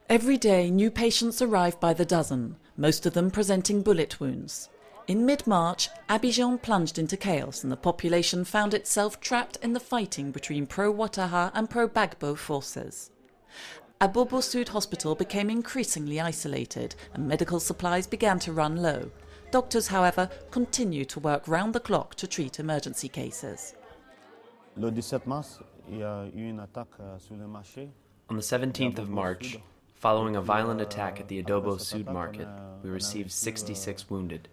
Every day, new patients arrive by the dozen, most of them presenting bullet wounds. In mid-March, Abidjan plunged into chaos and the population found itself trapped in the fighting between pro-Ouattara and pro-Gbagbo forces. Abobo Sud Hospital became increasingly isolated and medical supplies began to run low. Doctors, however, continue to work round the clock to treat emergency cases. Le 17 mars, il y a eu une attaque sur le marché. On the 17th of March, following a violent attack at the Adobo Sud market, we received 66 wounded.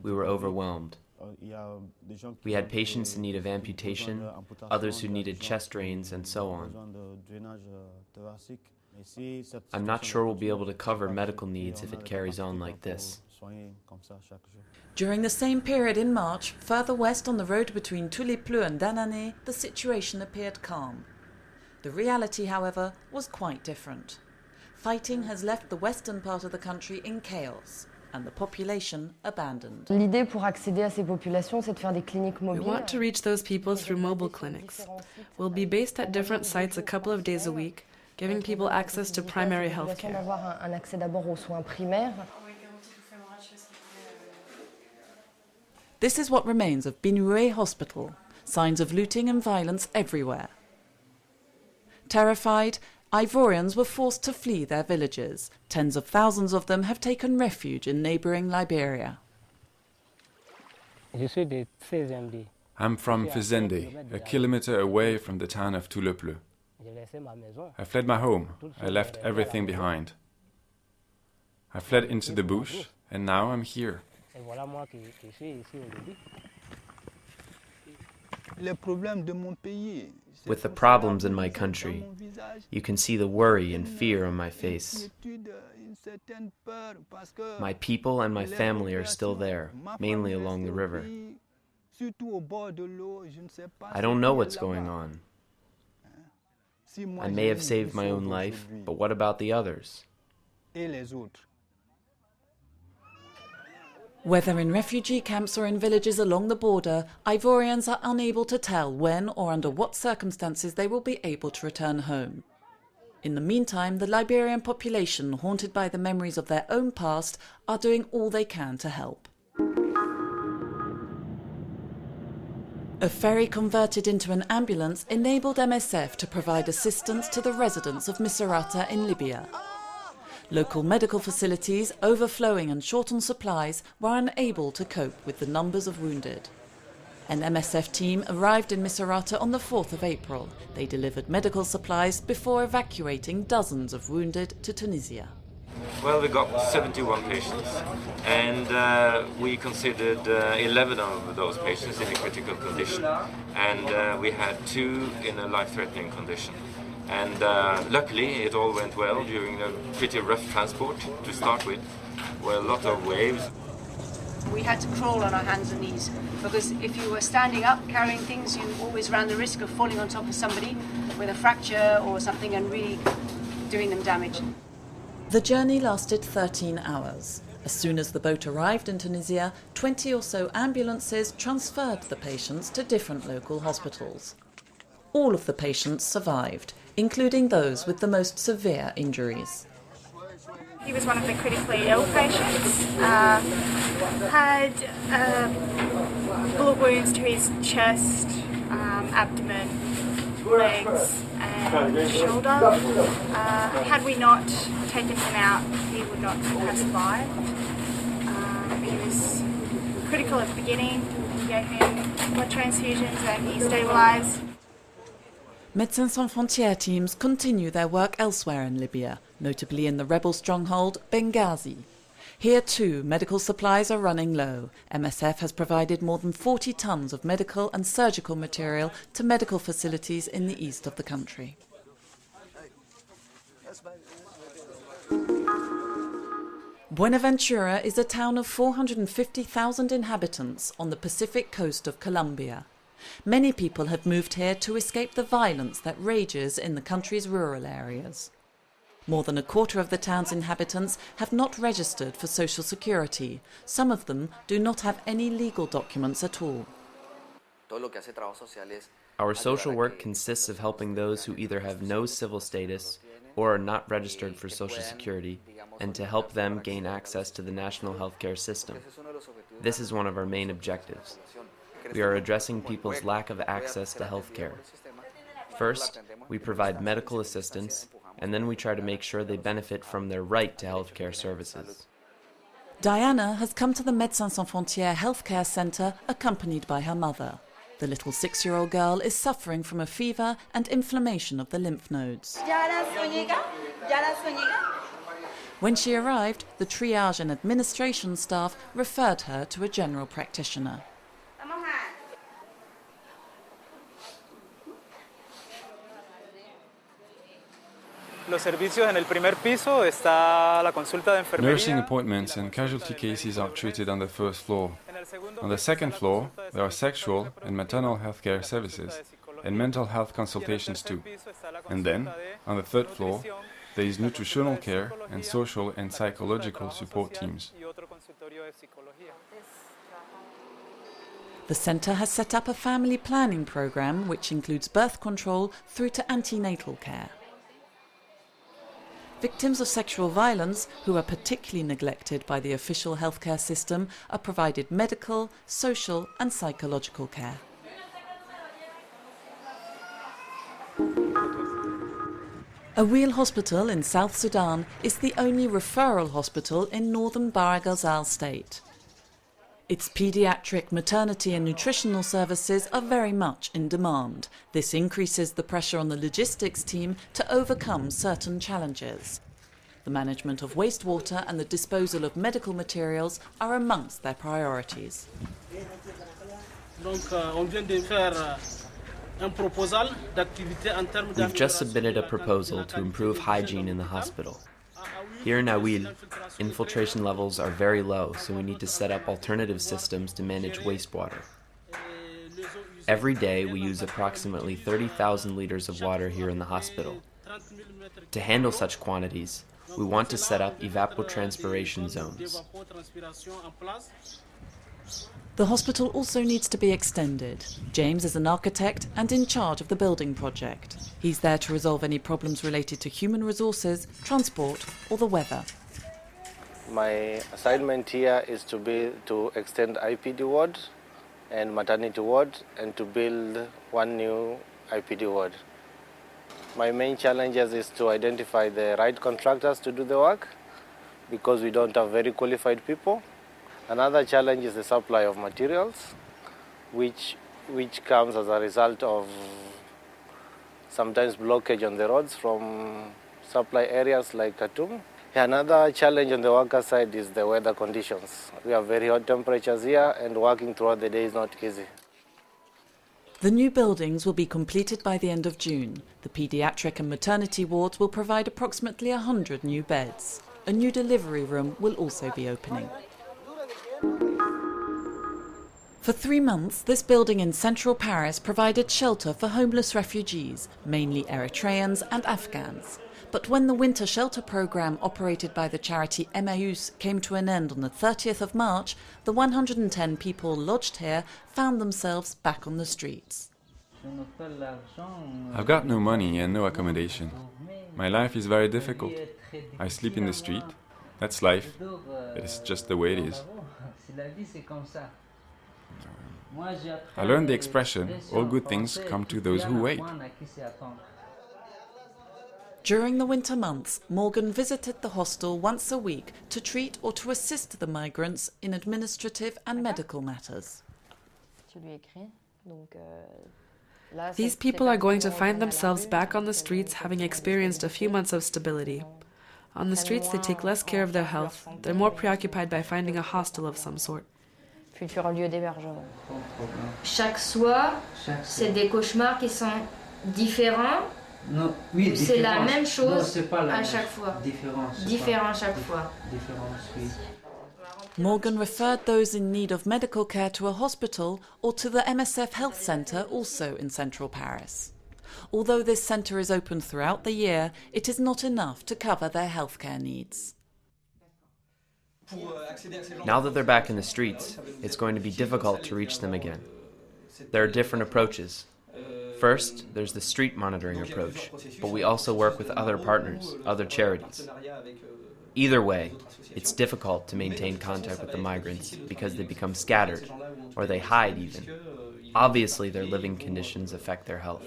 We were overwhelmed. We had patients in need of amputation, others who needed chest drains, and so on. I'm not sure we'll be able to cover medical needs if it carries on like this. During the same period in March, further west on the road between Toulipleu and Danane, the situation appeared calm. The reality, however, was quite different. Fighting has left the western part of the country in chaos and the population abandoned. L'idée pour accéder à ces populations, c'est de faire des cliniques mobiles. We want to reach those people through mobile clinics. We'll be based at different sites a couple of days a week, giving people access to primary health care. D'avoir un accès d'abord aux soins primaires. This is what remains of Binoué Hospital, signs of looting and violence everywhere. Terrified, Ivorians were forced to flee their villages. Tens of thousands of them have taken refuge in neighbouring Liberia. I'm from Fizende, a kilometre away from the town of Toulipleu. I fled my home. I left everything behind. I fled into the bush, and now I'm here. With the problems in my country, you can see the worry and fear on my face. My people and my family are still there, mainly along the river. I don't know what's going on. I may have saved my own life, but what about the others? Whether in refugee camps or in villages along the border, Ivorians are unable to tell when or under what circumstances they will be able to return home. In the meantime, the Liberian population, haunted by the memories of their own past, are doing all they can to help. A ferry converted into an ambulance enabled MSF to provide assistance to the residents of Misrata in Libya. Local medical facilities, overflowing and short on supplies, were unable to cope with the numbers of wounded. An MSF team arrived in Misrata on the 4th of April. They delivered medical supplies before evacuating dozens of wounded to Tunisia. Well, we got 71 patients, and we considered 11 of those patients in a critical condition, and we had 2 in a life-threatening condition. And luckily it all went well during a pretty rough transport to start with, where a lot of waves. We had to crawl on our hands and knees because if you were standing up carrying things, you always ran the risk of falling on top of somebody with a fracture or something and really doing them damage. The journey lasted 13 hours. As soon as the boat arrived in Tunisia, 20 or so ambulances transferred the patients to different local hospitals. All of the patients survived, including those with the most severe injuries. He was one of the critically ill patients, had bullet wounds to his chest, abdomen, legs and shoulder. Had we not taken him out, he would not have survived. He was critical at the beginning. We gave him blood transfusions and he stabilised. Médecins Sans Frontières teams continue their work elsewhere in Libya, notably in the rebel stronghold Benghazi. Here too, medical supplies are running low. MSF has provided more than 40 tons of medical and surgical material to medical facilities in the east of the country. Buenaventura is a town of 450,000 inhabitants on the Pacific coast of Colombia. Many people have moved here to escape the violence that rages in the country's rural areas. More than a quarter of the town's inhabitants have not registered for social security. Some of them do not have any legal documents at all. Our social work consists of helping those who either have no civil status or are not registered for Social Security, and to help them gain access to the national healthcare system. This is one of our main objectives. We are addressing people's lack of access to healthcare. First, we provide medical assistance, and then we try to make sure they benefit from their right to healthcare services. Diana has come to the Médecins Sans Frontières healthcare centre accompanied by her mother. The little 6-year-old girl is suffering from a fever and inflammation of the lymph nodes. When she arrived, the triage and administration staff referred her to a general practitioner. Nursing appointments and casualty cases are treated on the first floor. On the second floor, there are sexual and maternal healthcare services and mental health consultations too. And then, on the third floor, there is nutritional care and social and psychological support teams. The centre has set up a family planning programme which includes birth control through to antenatal care. Victims of sexual violence, who are particularly neglected by the official healthcare system, are provided medical, social and psychological care. Awil Hospital in South Sudan is the only referral hospital in northern Bahr el Ghazal state. Its paediatric, maternity and nutritional services are very much in demand. This increases the pressure on the logistics team to overcome certain challenges. The management of wastewater and the disposal of medical materials are amongst their priorities. We've just submitted a proposal to improve hygiene in the hospital. Here in Awil, infiltration levels are very low, so we need to set up alternative systems to manage wastewater. Every day we use approximately 30,000 liters of water here in the hospital. To handle such quantities, we want to set up evapotranspiration zones. The hospital also needs to be extended. James is an architect and in charge of the building project. He's there to resolve any problems related to human resources, transport or the weather. My assignment here is to extend IPD ward and maternity ward and to build one new IPD ward. My main challenges is to identify the right contractors to do the work because we don't have very qualified people. Another challenge is the supply of materials, which comes as a result of sometimes blockage on the roads from supply areas like Khartoum. Another challenge on the worker side is the weather conditions. We have very hot temperatures here and working throughout the day is not easy. The new buildings will be completed by the end of June. The paediatric and maternity wards will provide approximately 100 new beds. A new delivery room will also be opening. For 3 months, this building in central Paris provided shelter for homeless refugees, mainly Eritreans and Afghans. But when the winter shelter programme operated by the charity Emmaüs came to an end on the 30th of March, the 110 people lodged here found themselves back on the streets. I've got no money and no accommodation. My life is very difficult. I sleep in the street. That's life. It is just the way it is. I learned the expression, all good things come to those who wait. During the winter months, Morgan visited the hostel once a week to treat or to assist the migrants in administrative and medical matters. These people are going to find themselves back on the streets having experienced a few months of stability. On the streets, they take less care of their health. They're more preoccupied by finding a hostel of some sort. Chaque soir, c'est des cauchemars qui sont différents. Non, oui, c'est la même chose à chaque fois. Différent chaque fois. Oui. Morgan referred those in need of medical care to a hospital or to the MSF health centre, also in central Paris. Although this centre is open throughout the year, it is not enough to cover their healthcare needs. Now that they're back in the streets, it's going to be difficult to reach them again. There are different approaches. First, there's the street monitoring approach, but we also work with other partners, other charities. Either way, it's difficult to maintain contact with the migrants because they become scattered, or they hide even. Obviously, their living conditions affect their health.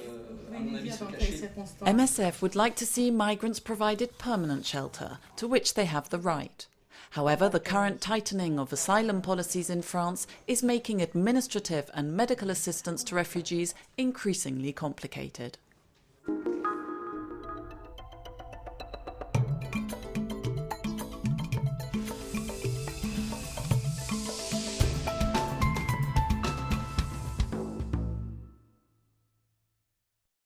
MSF would like to see migrants provided permanent shelter, to which they have the right. However, the current tightening of asylum policies in France is making administrative and medical assistance to refugees increasingly complicated.